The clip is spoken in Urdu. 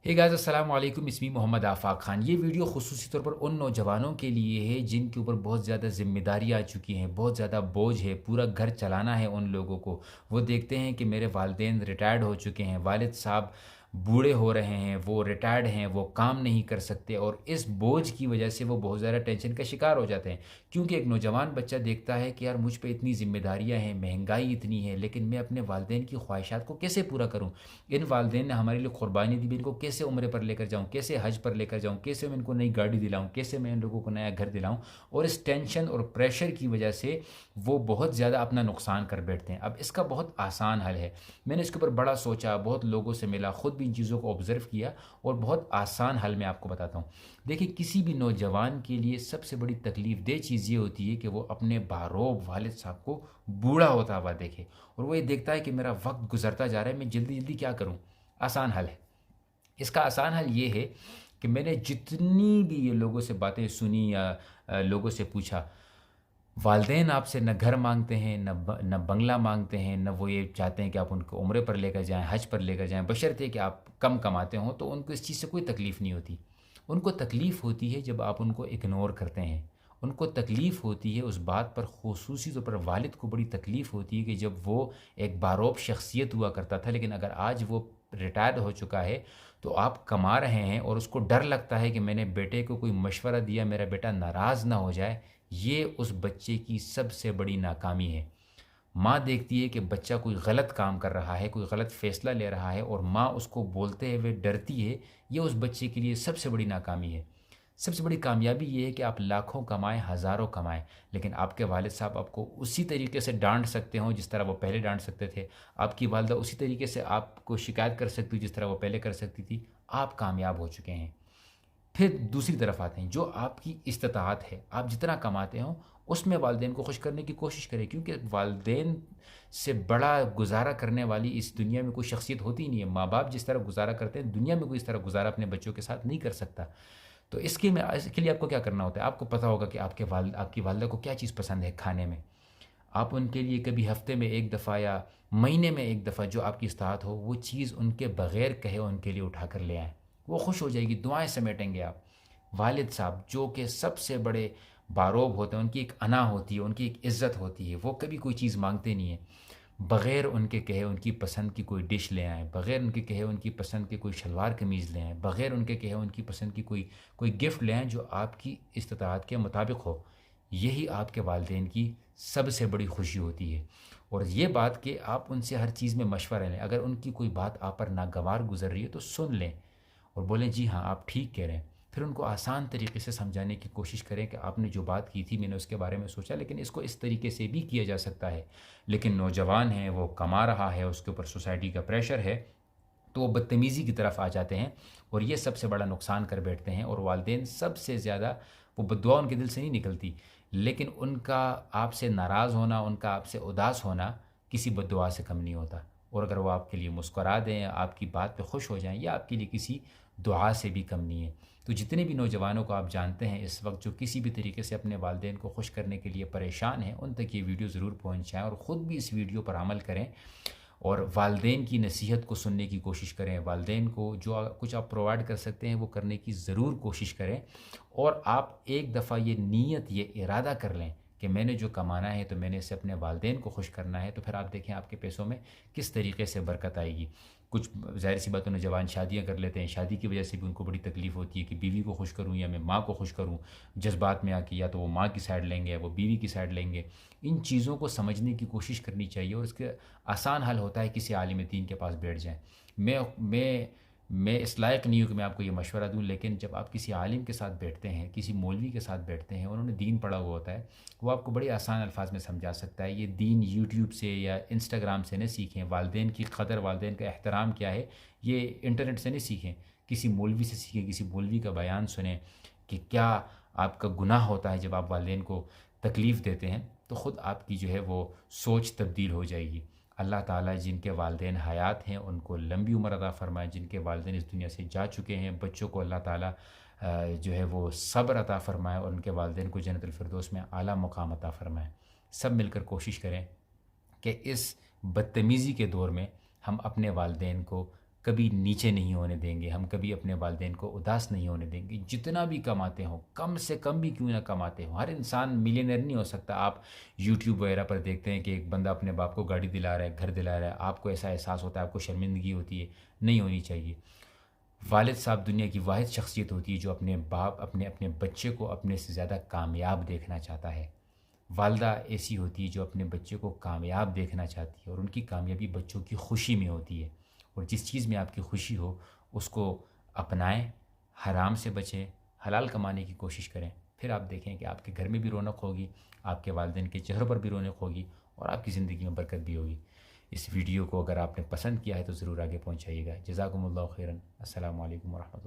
hey guys السلام علیکم، اسمی محمد آفاق خان۔ یہ ویڈیو خصوصی طور پر ان نوجوانوں کے لیے ہے جن کے اوپر بہت زیادہ ذمہ داری آ چکی ہیں، بہت زیادہ بوجھ ہے، پورا گھر چلانا ہے ان لوگوں کو۔ وہ دیکھتے ہیں کہ میرے والدین ریٹائرڈ ہو چکے ہیں، والد صاحب بوڑھے ہو رہے ہیں، وہ ریٹائرڈ ہیں، وہ کام نہیں کر سکتے، اور اس بوجھ کی وجہ سے وہ بہت زیادہ ٹینشن کا شکار ہو جاتے ہیں۔ کیونکہ ایک نوجوان بچہ دیکھتا ہے کہ یار مجھ پہ اتنی ذمہ داریاں ہیں، مہنگائی اتنی ہے، لیکن میں اپنے والدین کی خواہشات کو کیسے پورا کروں؟ ان والدین نے ہمارے لیے قربانی دی بھی، ان کو کیسے عمرے پر لے کر جاؤں، کیسے حج پر لے کر جاؤں، کیسے میں ان کو نئی گاڑی دلاؤں، کیسے میں ان لوگوں کو نیا گھر دلاؤں؟ اور اس ٹینشن اور پریشر کی وجہ سے وہ بہت زیادہ اپنا نقصان کر بیٹھتے ہیں۔ اب اس کا بہت آسان حل ہے۔ میں نے اس کے اوپر بڑا سوچا، بہت لوگوں سے ملا، خود بھی ان چیزوں کو آبزرو کیا، اور بہت آسان حل میں آپ کو بتاتا ہوں۔ دیکھیں، کسی بھی نوجوان کے لیے سب سے بڑی تکلیف دہ چیز یہ ہوتی ہے کہ وہ اپنے باروب والد صاحب کو بوڑھا ہوتا ہوا دیکھے، اور وہ یہ دیکھتا ہے کہ میرا وقت گزرتا جا رہا ہے، میں جلدی جلدی کیا کروں؟ آسان حل ہے۔ اس کا آسان حل یہ ہے کہ میں نے جتنی بھی یہ لوگوں سے باتیں سنی یا لوگوں سے پوچھا، والدین آپ سے نہ گھر مانگتے ہیں، نہ بنگلہ مانگتے ہیں، نہ وہ یہ چاہتے ہیں کہ آپ ان کو عمرے پر لے کر جائیں، حج پر لے کر جائیں، بشرطے کہ آپ کم کماتے ہوں، تو ان کو اس چیز سے کوئی تکلیف نہیں ہوتی۔ ان کو تکلیف ہوتی ہے جب آپ ان کو اگنور کرتے ہیں۔ ان کو تکلیف ہوتی ہے اس بات پر، خصوصی طور پر والد کو بڑی تکلیف ہوتی ہے کہ جب وہ ایک باروب شخصیت ہوا کرتا تھا، لیکن اگر آج وہ ریٹائرڈ ہو چکا ہے تو آپ کما رہے ہیں، اور اس کو ڈر لگتا ہے کہ میں نے بیٹے کو کوئی مشورہ دیا، میرا بیٹا ناراض نہ ہو جائے۔ یہ اس بچے کی سب سے بڑی ناکامی ہے۔ ماں دیکھتی ہے کہ بچہ کوئی غلط کام کر رہا ہے، کوئی غلط فیصلہ لے رہا ہے، اور ماں اس کو بولتے ہوئے ڈرتی ہے۔ یہ اس بچے کے لیے سب سے بڑی ناکامی ہے۔ سب سے بڑی کامیابی یہ ہے کہ آپ لاکھوں کمائیں، ہزاروں کمائیں، لیکن آپ کے والد صاحب آپ کو اسی طریقے سے ڈانٹ سکتے ہوں جس طرح وہ پہلے ڈانٹ سکتے تھے۔ آپ کی والدہ اسی طریقے سے آپ کو شکایت کر سکتی ہو جس طرح وہ پہلے کر سکتی تھی۔ آپ کامیاب ہو چکے ہیں۔ پھر دوسری طرف آتے ہیں، جو آپ کی استطاعت ہے، آپ جتنا کماتے ہوں اس میں والدین کو خوش کرنے کی کوشش کریں، کیونکہ والدین سے بڑا گزارا کرنے والی اس دنیا میں کوئی شخصیت ہوتی نہیں ہے۔ ماں باپ جس طرح گزارا کرتے ہیں، دنیا میں کوئی اس طرح گزارا اپنے بچوں کے ساتھ نہیں کر سکتا۔ تو اس کے لیے آپ کو کیا کرنا ہوتا ہے؟ آپ کو پتہ ہوگا کہ آپ کی والدہ کو کیا چیز پسند ہے کھانے میں۔ آپ ان کے لیے کبھی ہفتے میں ایک دفعہ یا مہینے میں ایک دفعہ جو آپ کی استطاعت ہو، وہ چیز ان کے بغیر کہے ان کے لیے اٹھا کر لے آئیں۔ وہ خوش ہو جائے گی، دعائیں سمیٹیں گے آپ۔ والد صاحب جو کہ سب سے بڑے باروب ہوتے ہیں، ان کی ایک انا ہوتی ہے، ان کی ایک عزت ہوتی ہے، وہ کبھی کوئی چیز مانگتے نہیں ہیں۔ بغیر ان کے کہے ان کی پسند کی کوئی ڈش لے آئیں، بغیر ان کے کہے ان کی پسند کی کوئی شلوار قمیض لے آئیں، بغیر ان کے کہے ان کی پسند کی کوئی گفٹ لے آئیں جو آپ کی استطاعت کے مطابق ہو۔ یہی آپ کے والدین کی سب سے بڑی خوشی ہوتی ہے۔ اور یہ بات کہ آپ ان سے ہر چیز میں مشورہ لیں، اگر ان کی کوئی بات آپ پر ناگوار گزر رہی ہے تو سن لیں، اور بولیں جی ہاں آپ ٹھیک کہہ رہے ہیں۔ پھر ان کو آسان طریقے سے سمجھانے کی کوشش کریں کہ آپ نے جو بات کی تھی میں نے اس کے بارے میں سوچا، لیکن اس کو اس طریقے سے بھی کیا جا سکتا ہے۔ لیکن نوجوان ہیں، وہ کما رہا ہے، اس کے اوپر سوسائٹی کا پریشر ہے، تو وہ بدتمیزی کی طرف آ جاتے ہیں، اور یہ سب سے بڑا نقصان کر بیٹھتے ہیں۔ اور والدین سب سے زیادہ، وہ بددعا ان کے دل سے نہیں نکلتی، لیکن ان کا آپ سے ناراض ہونا، ان کا آپ سے اداس ہونا کسی بددعا سے کم نہیں ہوتا۔ اور اگر وہ آپ کے لیے مسکرا دیں، آپ کی بات پہ خوش ہو جائیں، یا آپ کے لیے کسی دعا سے بھی کم نہیں ہے۔ تو جتنے بھی نوجوانوں کو آپ جانتے ہیں اس وقت جو کسی بھی طریقے سے اپنے والدین کو خوش کرنے کے لیے پریشان ہیں، ان تک یہ ویڈیو ضرور پہنچائیں، اور خود بھی اس ویڈیو پر عمل کریں، اور والدین کی نصیحت کو سننے کی کوشش کریں۔ والدین کو جو کچھ آپ پرووائڈ کر سکتے ہیں وہ کرنے کی ضرور کوشش کریں، اور آپ ایک دفعہ یہ نیت، یہ ارادہ کر لیں کہ میں نے جو کمانا ہے تو میں نے اسے اپنے والدین کو خوش کرنا ہے، تو پھر آپ دیکھیں آپ کے پیسوں میں کس طریقے سے برکت آئے گی۔ کچھ ظاہر سی بات ہے، نوجوان شادیاں کر لیتے ہیں، شادی کی وجہ سے بھی ان کو بڑی تکلیف ہوتی ہے کہ بیوی کو خوش کروں یا میں ماں کو خوش کروں، جذبات میں آ کے یا تو وہ ماں کی سائڈ لیں گے یا وہ بیوی کی سائڈ لیں گے۔ ان چیزوں کو سمجھنے کی کوشش کرنی چاہیے، اور اس کے آسان حل ہوتا ہے کسی عالم دین کے پاس بیٹھ جائیں۔ میں اس لائق نہیں ہوں کہ میں آپ کو یہ مشورہ دوں، لیکن جب آپ کسی عالم کے ساتھ بیٹھتے ہیں، کسی مولوی کے ساتھ بیٹھتے ہیں، انہوں نے دین پڑھا ہوا ہوتا ہے، وہ آپ کو بڑے آسان الفاظ میں سمجھا سکتا ہے۔ یہ دین یوٹیوب سے یا انسٹاگرام سے نہ سیکھیں۔ والدین کی قدر، والدین کا احترام کیا ہے، یہ انٹرنیٹ سے نہیں سیکھیں، کسی مولوی سے سیکھیں، کسی مولوی کا بیان سنیں کہ کیا آپ کا گناہ ہوتا ہے جب آپ والدین کو تکلیف دیتے ہیں، تو خود آپ کی جو ہے وہ سوچ تبدیل ہو جائے گی۔ اللہ تعالیٰ جن کے والدین حیات ہیں ان کو لمبی عمر عطا فرمائے، جن کے والدین اس دنیا سے جا چکے ہیں بچوں کو اللہ تعالیٰ جو ہے وہ صبر عطا فرمائے، اور ان کے والدین کو جنت الفردوس میں اعلیٰ مقام عطا فرمائے۔ سب مل کر کوشش کریں کہ اس بدتمیزی کے دور میں ہم اپنے والدین کو کبھی نیچے نہیں ہونے دیں گے، ہم کبھی اپنے والدین کو اداس نہیں ہونے دیں گے، جتنا بھی کماتے ہوں کم سے کم بھی کیوں نہ کماتے ہوں، ہر انسان ملینئر نہیں ہو سکتا۔ آپ یوٹیوب وغیرہ پر دیکھتے ہیں کہ ایک بندہ اپنے باپ کو گاڑی دلا رہا ہے، گھر دلا رہا ہے، آپ کو ایسا احساس ہوتا ہے، آپ کو شرمندگی ہوتی ہے، نہیں ہونی چاہیے۔ والد صاحب دنیا کی واحد شخصیت ہوتی ہے جو اپنے باپ اپنے بچے کو اپنے سے زیادہ کامیاب دیکھنا چاہتا ہے۔ والدہ ایسی ہوتی ہے جو اپنے بچے کو کامیاب دیکھنا چاہتی ہے، اور ان کی کامیابی بچوں کی خوشی میں ہوتی ہے، اور جس چیز میں آپ کی خوشی ہو اس کو اپنائیں، حرام سے بچیں، حلال کمانے کی کوشش کریں، پھر آپ دیکھیں کہ آپ کے گھر میں بھی رونق ہوگی، آپ کے والدین کے چہروں پر بھی رونق ہوگی، اور آپ کی زندگی میں برکت بھی ہوگی۔ اس ویڈیو کو اگر آپ نے پسند کیا ہے تو ضرور آگے پہنچائیے گا۔ جزاکم اللہ خیرن۔ السلام علیکم ورحمۃ اللہ۔